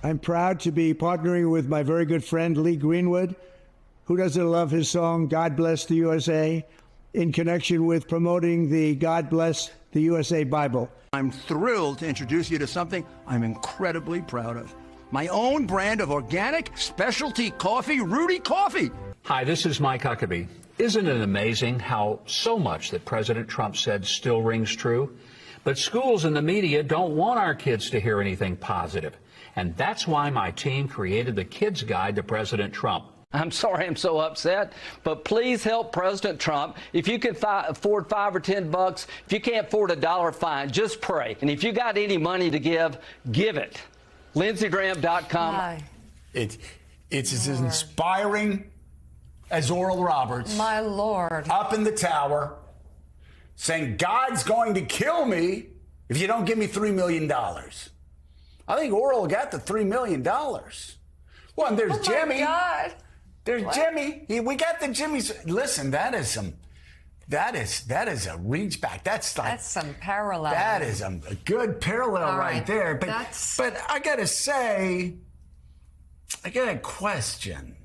I'm proud to be partnering with my very good friend Lee Greenwood, who doesn't love his song, God Bless the USA, in connection with promoting the God Bless the USA Bible. I'm thrilled to introduce you to something I'm incredibly proud of. My own brand of organic specialty coffee, Rudy Coffee. Hi, this is Mike Huckabee. Isn't it amazing how so much that President Trump said still rings true? But schools and the media don't want our kids to hear anything positive. And that's why my team created the Kids Guide to President Trump. I'm sorry I'm so upset, but please help President Trump. If you can afford $5 or $10, if you can't afford $1, fine, just pray. And if you got any money to give it. LindseyGraham.com. It's as inspiring as Oral Roberts. My Lord. Up in the tower saying, God's going to kill me if you don't give me $3 million. I think Oral got the $3 million. Well, and there's Jimmy. God. There's what? Jimmy. We got the Jimmy's. Listen, that is a reach back. That's some parallel. That is a good parallel right there. But I gotta say, I got a question.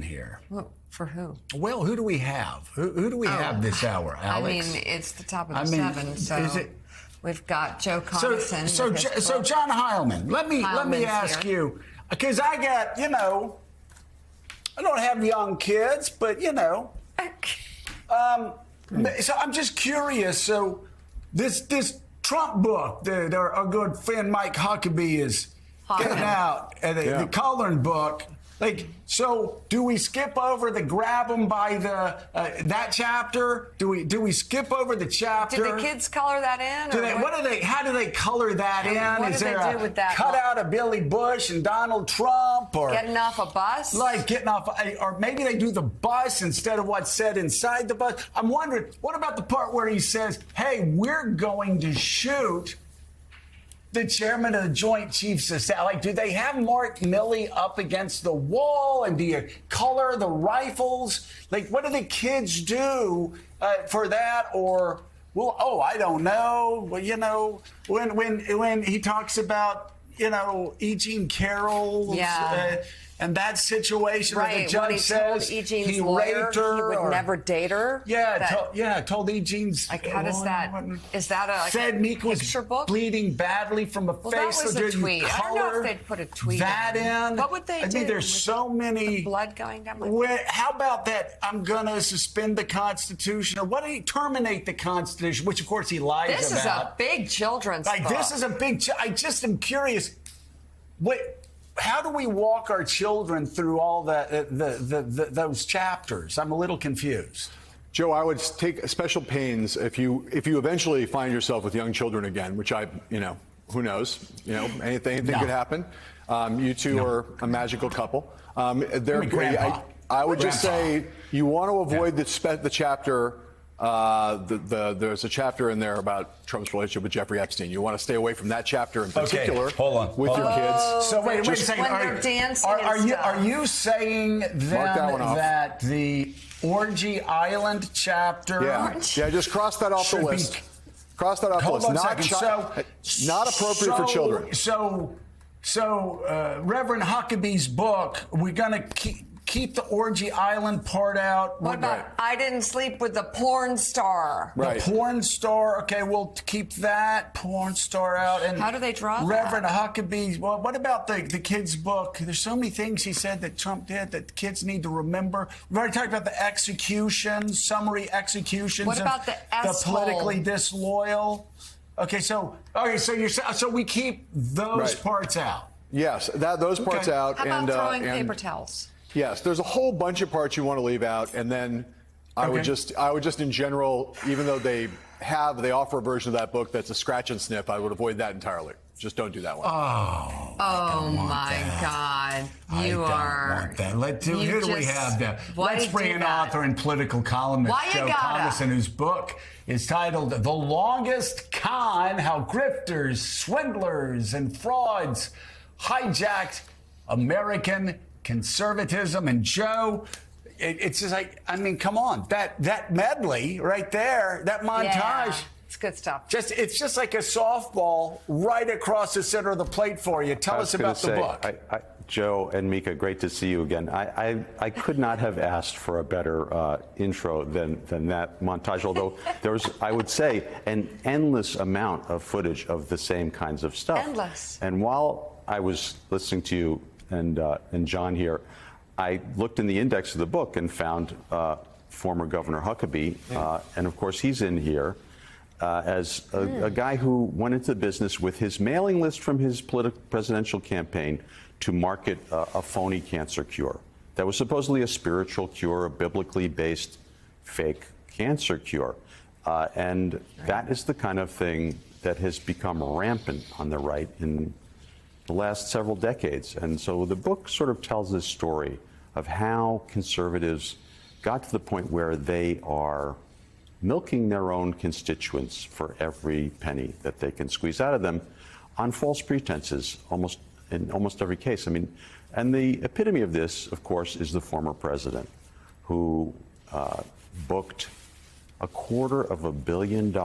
Here. Well, for who? Well, who do we have? Who do we have this hour, Alex? I mean, it's the top of the seven. So is it? We've got Joe Conason. So John Heilemann, let me ask you, because I got, I don't have young kids, but so I'm just curious. So this Trump book that our good friend Mike Huckabee is getting out, the coloring book. So do we skip over the grab them by the that chapter? Do we skip over the chapter? Did the kids color that in? How do they color that in? What Is do there they do with that? Cut out of Billy Bush and Donald Trump, or getting off a bus? Getting off, or maybe they do the bus instead of what's said inside the bus. I'm wondering, what about the part where he says, "Hey, we're going to shoot the chairman of the Joint Chiefs of Staff"? Do they have Mark Milley up against the wall, and do you color the rifles? What do the kids do for that? Or, I don't know. Well, when he talks about, E. Jean Carroll, and that situation, where the judge says he raped her, he would never date her. Told E. Jean's. How does that? Is that a said Meek was picture book? Bleeding badly from a face? That was a tweet. I don't know if they'd put a tweet in. What would they do? There's so many blood going down. How about that? I'm gonna suspend the Constitution, or what? Did he terminate the Constitution? Which, of course, he lies about. This is a big children's book. This is a big. I just am curious. How do we walk our children through all those chapters? I'm a little confused. Joe, I would take special pains if you eventually find yourself with young children again, which who knows? Anything could happen. You two are a magical couple. I would just say you want to avoid the chapter. There's a chapter in there about Trump's relationship with Jeffrey Epstein. You want to stay away from that chapter in particular. Hold on. With your kids. So wait a second. Are you saying then that the Orgy Island chapter? Yeah. Just cross that off the list. Cross that off the list. Not appropriate for children. So Reverend Huckabee's book, we're going to keep the Orgy Island part out. What about I didn't sleep with the porn star? Right. The porn star. Okay, we'll keep that porn star out. And how do they draw Reverend Huckabee? Well, what about the kids' book? There's so many things he said that Trump did that kids need to remember. We've already talked about the executions, summary executions. What about the politically disloyal? Okay, so we keep those parts out. Yes, those parts out. How about throwing paper towels? Yes, there's a whole bunch of parts you want to leave out, and then I would just in general, even though they offer a version of that book that's a scratch and sniff, I would avoid that entirely. Just don't do that one. Oh my God! You are. Who do we have there? Let's bring an author and political columnist, Joe Conason, whose book is titled "The Longest Con: How Grifters, Swindlers, and Frauds Hijacked American Conservatism." And Joe, it's just come on, that medley right there, that montage. It's good stuff. It's just like a softball right across the center of the plate for you. Tell us about the book. Joe and Mika, great to see you again. I could not have asked for a better intro than that montage, although there's, I would say, an endless amount of footage of the same kinds of stuff. Endless. And while I was listening to you and John here, I looked in the index of the book and found former Governor Huckabee, and of course he's in here. As a guy who went into the business with his mailing list from his presidential campaign to market a phony cancer cure that was supposedly a spiritual cure, a biblically based fake cancer cure. And that is the kind of thing that has become rampant on the right in the last several decades. And so the book sort of tells this story of how conservatives got to the point where they are milking their own constituents for every penny that they can squeeze out of them on false pretenses, in almost every case. I mean, and the epitome of this, of course, is the former president who booked $250 million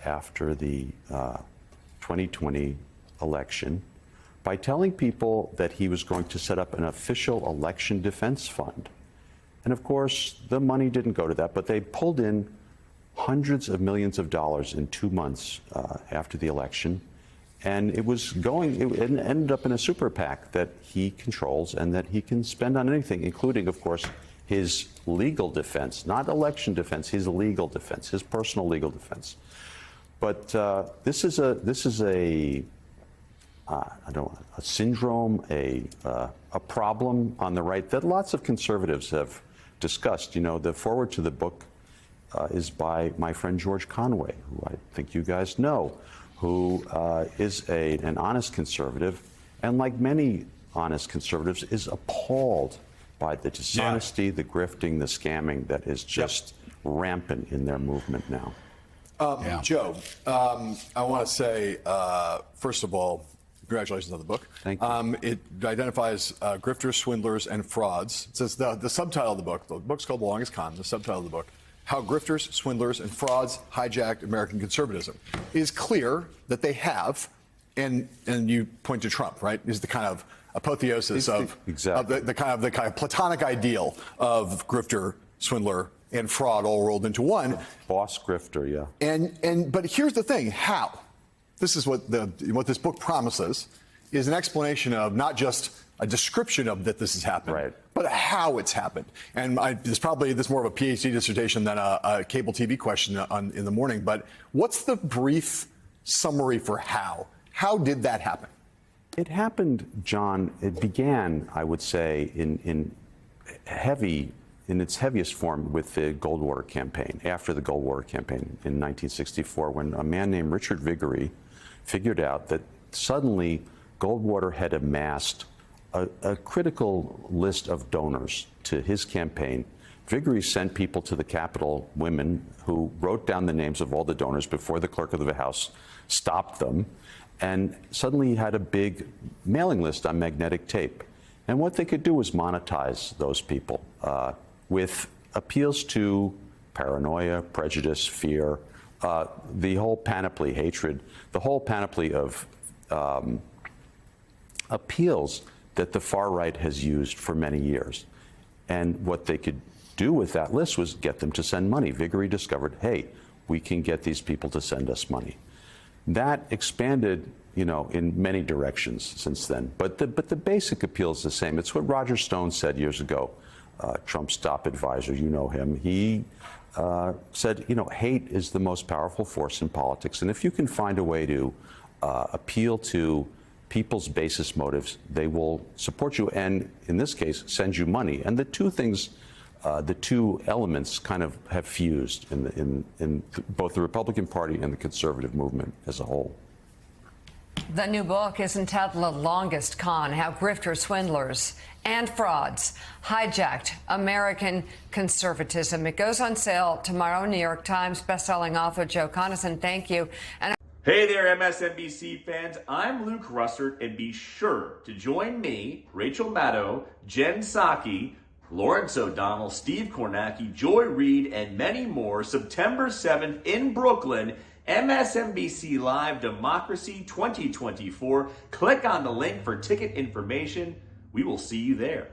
after the 2020 election by telling people that he was going to set up an official election defense fund. And of course, the money didn't go to that, but they pulled in hundreds of millions of dollars in 2 months after the election. And it ended up in a super PAC that he controls and that he can spend on anything, including, of course, his legal defense, not election defense, his legal defense, his personal legal defense. But this is a syndrome, a problem on the right that lots of conservatives have discussed. You know, the foreword to the book is by my friend George Conway, who I think you guys know, who is an honest conservative, and like many honest conservatives, is appalled by the dishonesty, the grifting, the scamming that is just rampant in their movement now. Joe, I want to say, first of all, congratulations on the book. Thank you. It identifies grifters, swindlers, and frauds. It says the subtitle of the book's called The Longest Con, the subtitle of the book, How Grifters, Swindlers, and Frauds Hijacked American Conservatism. It is clear that they have, and you point to Trump, right, is the kind of apotheosis of the kind of platonic ideal of grifter, swindler, and fraud all rolled into one. Boss grifter, yeah. But here's the thing, how? This is what this book promises, is an explanation of not just a description of that this has happened, but how it's happened. And this more of a PhD dissertation than a cable TV question in the morning. But what's the brief summary for how? How did that happen? It happened, John. It began, I would say, in its heaviest form with the Goldwater campaign, after the Goldwater campaign in 1964, when a man named Richard Viguerie figured out that suddenly Goldwater had amassed a critical list of donors to his campaign. Viguerie sent people to the Capitol, women, who wrote down the names of all the donors before the clerk of the House stopped them. And suddenly he had a big mailing list on magnetic tape. And what they could do was monetize those people with appeals to paranoia, prejudice, fear, the whole panoply, hatred, the whole panoply of appeals that the far right has used for many years. And what they could do with that list was get them to send money. Viguerie discovered, hey, we can get these people to send us money. That expanded, in many directions since then. But the basic appeal is the same. It's what Roger Stone said years ago, Trump's top advisor, you know him. He said, hate is the most powerful force in politics. And if you can find a way to appeal to people's basest motives, they will support you and, in this case, send you money. And the two elements kind of have fused in both the Republican Party and the conservative movement as a whole. The new book is entitled The Longest Con, How Grifters, Swindlers, and Frauds Hijacked American Conservatism. It goes on sale tomorrow. New York Times bestselling author Joe Conason, thank you. And hey there, MSNBC fans. I'm Luke Russert, and be sure to join me, Rachel Maddow, Jen Psaki, Lawrence O'Donnell, Steve Kornacki, Joy Reid, and many more September 7th in Brooklyn MSNBC Live Democracy 2024. Click on the link for ticket information. We will see you there.